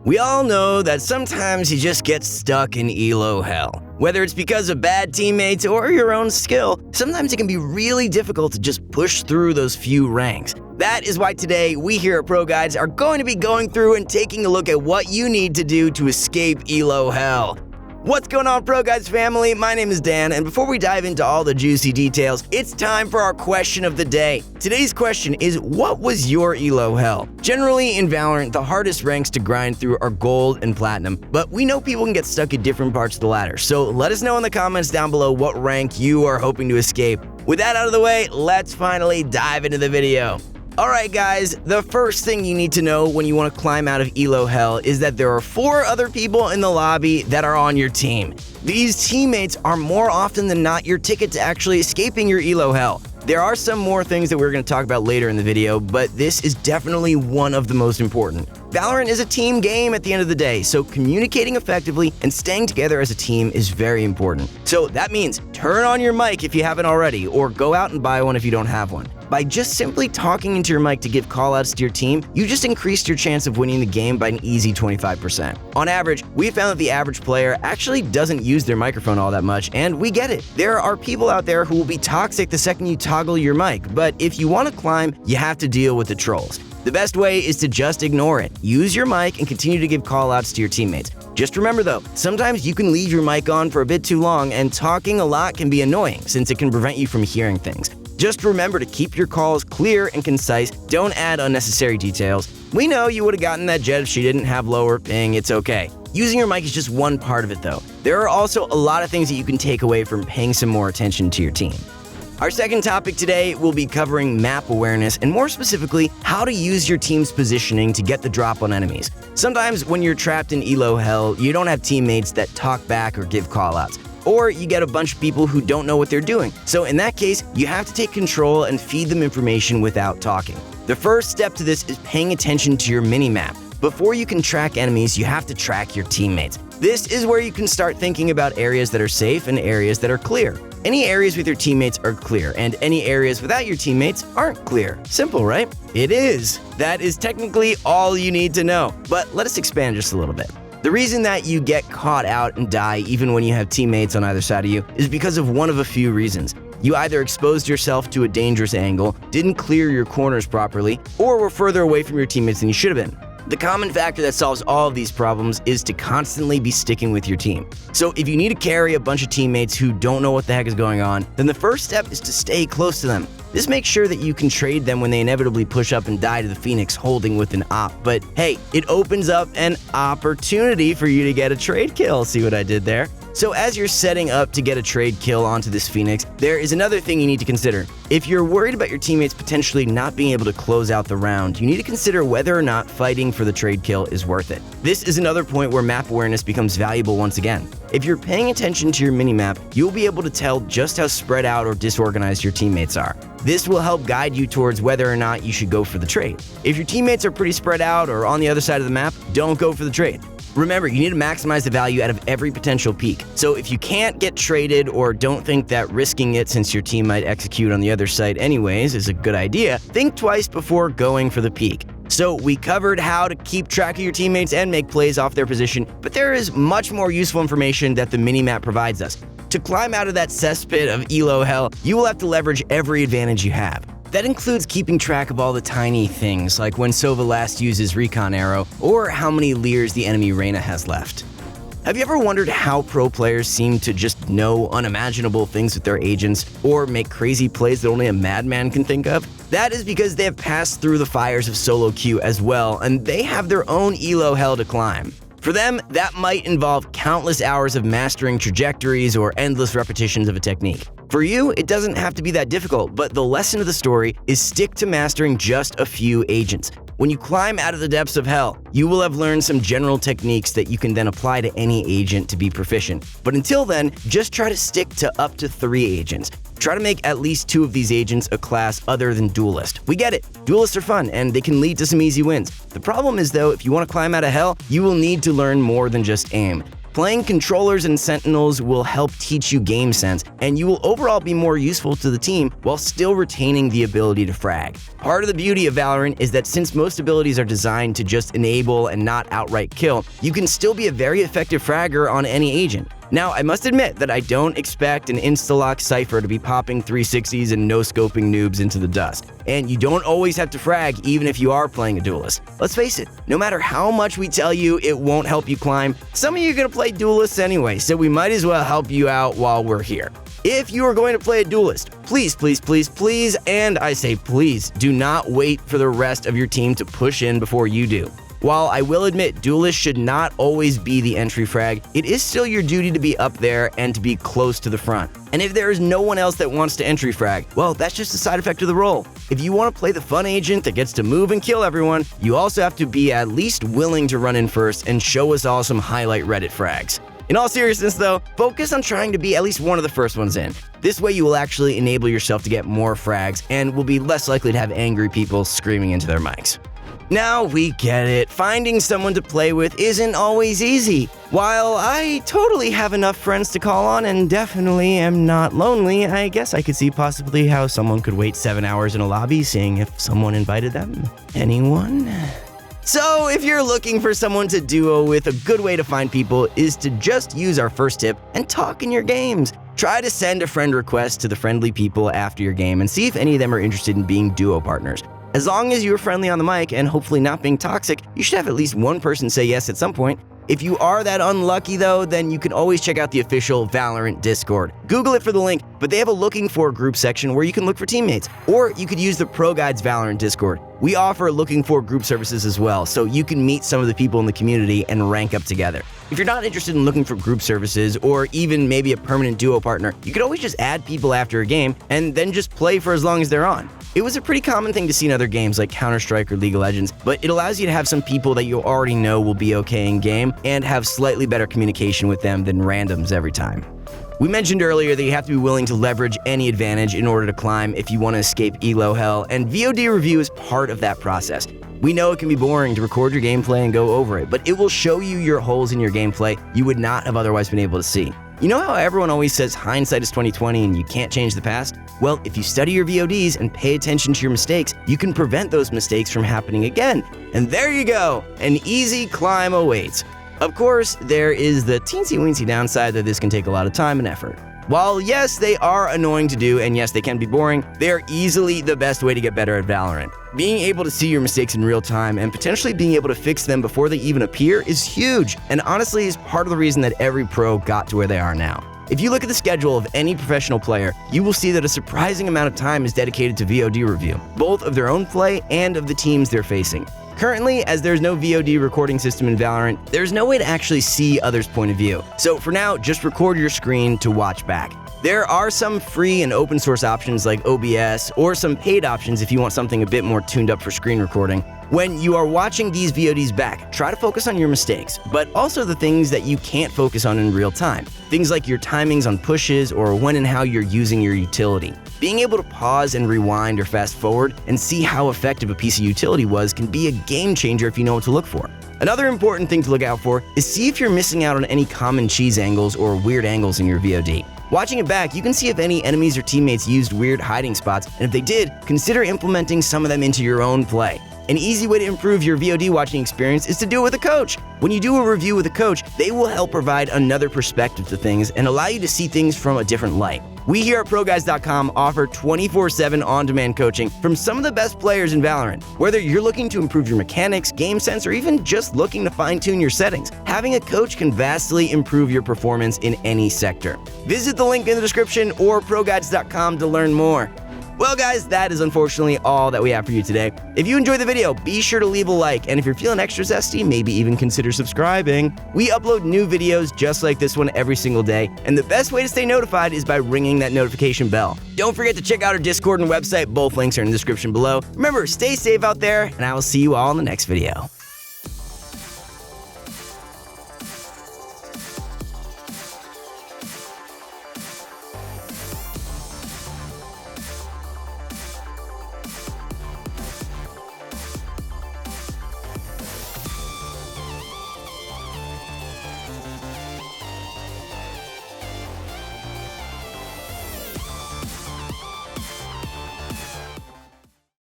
We all know that sometimes you just get stuck in ELO hell. Whether it's because of bad teammates or your own skill, sometimes it can be really difficult to just push through those few ranks. That is why today we here at ProGuides are going to be going through and taking a look at what you need to do to escape ELO hell. What's going on, ProGuides family? My name is Dan, and before we dive into all the juicy details, it's time for our question of the day. Today's question is, what was your ELO hell? Generally, in Valorant, the hardest ranks to grind through are gold and platinum, but we know people can get stuck at different parts of the ladder, so let us know in the comments down below what rank you are hoping to escape. With that out of the way, let's finally dive into the video. Alright guys, the first thing you need to know when you want to climb out of ELO hell is that there are 4 other people in the lobby that are on your team. These teammates are more often than not your ticket to actually escaping your ELO hell. There are some more things that we're going to talk about later in the video, but this is definitely one of the most important. Valorant is a team game at the end of the day, so communicating effectively and staying together as a team is very important. So that means turn on your mic if you haven't already, or go out and buy one if you don't have one. By just simply talking into your mic to give callouts to your team, you just increased your chance of winning the game by an easy 25%. On average, we found that the average player actually doesn't use their microphone all that much, and we get it. There are people out there who will be toxic the second you toggle your mic, but if you want to climb, you have to deal with the trolls. The best way is to just ignore it. Use your mic and continue to give callouts to your teammates. Just remember though, sometimes you can leave your mic on for a bit too long, and talking a lot can be annoying since it can prevent you from hearing things. Just remember to keep your calls clear and concise, don't add unnecessary details. We know you would have gotten that jet if she didn't have lower ping, it's okay. Using your mic is just one part of it though. There are also a lot of things that you can take away from paying some more attention to your team. Our second topic today will be covering map awareness and more specifically, how to use your team's positioning to get the drop on enemies. Sometimes when you're trapped in ELO hell, you don't have teammates that talk back or give callouts. Or you get a bunch of people who don't know what they're doing. So in that case, you have to take control and feed them information without talking. The first step to this is paying attention to your mini-map. Before you can track enemies, you have to track your teammates. This is where you can start thinking about areas that are safe and areas that are clear. Any areas with your teammates are clear, and any areas without your teammates aren't clear. Simple, right? It is. That is technically all you need to know. But let us expand just a little bit. The reason that you get caught out and die even when you have teammates on either side of you is because of one of a few reasons. You either exposed yourself to a dangerous angle, didn't clear your corners properly, or were further away from your teammates than you should have been. The common factor that solves all of these problems is to constantly be sticking with your team. So if you need to carry a bunch of teammates who don't know what the heck is going on, then the first step is to stay close to them. This makes sure that you can trade them when they inevitably push up and die to the Phoenix holding with an op. But hey, it opens up an opportunity for you to get a trade kill. See what I did there? So as you're setting up to get a trade kill onto this Phoenix, there is another thing you need to consider. If you're worried about your teammates potentially not being able to close out the round, you need to consider whether or not fighting for the trade kill is worth it. This is another point where map awareness becomes valuable once again. If you're paying attention to your minimap, you'll be able to tell just how spread out or disorganized your teammates are. This will help guide you towards whether or not you should go for the trade. If your teammates are pretty spread out or on the other side of the map, don't go for the trade. Remember, you need to maximize the value out of every potential peak. So if you can't get traded or don't think that risking it since your team might execute on the other side anyways is a good idea, think twice before going for the peak. So we covered how to keep track of your teammates and make plays off their position, but there is much more useful information that the minimap provides us. To climb out of that cesspit of ELO hell, you will have to leverage every advantage you have. That includes keeping track of all the tiny things, like when Sova last uses recon arrow, or how many Leers the enemy Reyna has left. Have you ever wondered how pro players seem to just know unimaginable things with their agents, or make crazy plays that only a madman can think of? That is because they have passed through the fires of solo queue as well, and they have their own ELO hell to climb. For them, that might involve countless hours of mastering trajectories or endless repetitions of a technique. For you, it doesn't have to be that difficult, but the lesson of the story is stick to mastering just a few agents. When you climb out of the depths of hell, you will have learned some general techniques that you can then apply to any agent to be proficient. But until then, just try to stick to up to 3 agents. Try to make at least 2 of these agents a class other than Duelist. We get it, Duelists are fun and they can lead to some easy wins. The problem is though, if you want to climb out of hell, you will need to learn more than just aim. Playing controllers and sentinels will help teach you game sense, and you will overall be more useful to the team while still retaining the ability to frag. Part of the beauty of Valorant is that since most abilities are designed to just enable and not outright kill, you can still be a very effective fragger on any agent. Now, I must admit that I don't expect an insta-lock Cypher to be popping 360s and no-scoping noobs into the dust. And you don't always have to frag even if you are playing a duelist. Let's face it, no matter how much we tell you it won't help you climb, some of you are going to play duelists anyway, so we might as well help you out while we're here. If you are going to play a duelist, please, and I say please, do not wait for the rest of your team to push in before you do. While I will admit duelists should not always be the entry frag, it is still your duty to be up there and to be close to the front. And if there is no one else that wants to entry frag, well, that's just a side effect of the role. If you want to play the fun agent that gets to move and kill everyone, you also have to be at least willing to run in first and show us all some highlight Reddit frags. In all seriousness though, focus on trying to be at least one of the first ones in. This way you will actually enable yourself to get more frags and will be less likely to have angry people screaming into their mics. Now we get it, finding someone to play with isn't always easy. While I totally have enough friends to call on and definitely am not lonely, I guess I could see possibly how someone could wait 7 hours in a lobby seeing if someone invited them. Anyone? So if you're looking for someone to duo with, a good way to find people is to just use our first tip and talk in your games. Try to send a friend request to the friendly people after your game and see if any of them are interested in being duo partners. As long as you're friendly on the mic and hopefully not being toxic, you should have at least one person say yes at some point. If you are that unlucky though, then you can always check out the official Valorant Discord. Google it for the link, but they have a looking for group section where you can look for teammates. Or you could use the ProGuides Valorant Discord. We offer looking for group services as well, so you can meet some of the people in the community and rank up together. If you're not interested in looking for group services or even maybe a permanent duo partner, you could always just add people after a game and then just play for as long as they're on. It was a pretty common thing to see in other games like Counter-Strike or League of Legends, but it allows you to have some people that you already know will be okay in game and have slightly better communication with them than randoms every time. We mentioned earlier that you have to be willing to leverage any advantage in order to climb if you want to escape ELO hell, and VOD review is part of that process. We know it can be boring to record your gameplay and go over it, but it will show you your holes in your gameplay you would not have otherwise been able to see. You know how everyone always says hindsight is 20/20 and you can't change the past? Well, if you study your VODs and pay attention to your mistakes, you can prevent those mistakes from happening again. And there you go, an easy climb awaits. Of course, there is the teensy-weensy downside that this can take a lot of time and effort. While yes, they are annoying to do, and yes, they can be boring, they are easily the best way to get better at Valorant. Being able to see your mistakes in real time and potentially being able to fix them before they even appear is huge, and honestly is part of the reason that every pro got to where they are now. If you look at the schedule of any professional player, you will see that a surprising amount of time is dedicated to VOD review, both of their own play and of the teams they're facing. Currently, as there's no VOD recording system in Valorant, there's no way to actually see others' point of view. So for now, just record your screen to watch back. There are some free and open source options like OBS, or some paid options if you want something a bit more tuned up for screen recording. When you are watching these VODs back, try to focus on your mistakes, but also the things that you can't focus on in real time. Things like your timings on pushes or when and how you're using your utility. Being able to pause and rewind or fast forward and see how effective a piece of utility was can be a game changer if you know what to look for. Another important thing to look out for is see if you're missing out on any common cheese angles or weird angles in your VOD. Watching it back, you can see if any enemies or teammates used weird hiding spots, and if they did, consider implementing some of them into your own play. An easy way to improve your VOD watching experience is to do it with a coach. When you do a review with a coach, they will help provide another perspective to things and allow you to see things from a different light. We here at ProGuides.com offer 24/7 on-demand coaching from some of the best players in Valorant. Whether you're looking to improve your mechanics, game sense, or even just looking to fine-tune your settings, having a coach can vastly improve your performance in any sector. Visit the link in the description or ProGuides.com to learn more. Well guys, that is unfortunately all that we have for you today. If you enjoyed the video, be sure to leave a like, and if you're feeling extra zesty, maybe even consider subscribing. We upload new videos just like this one every single day, and the best way to stay notified is by ringing that notification bell. Don't forget to check out our Discord and website, both links are in the description below. Remember, stay safe out there, and I will see you all in the next video.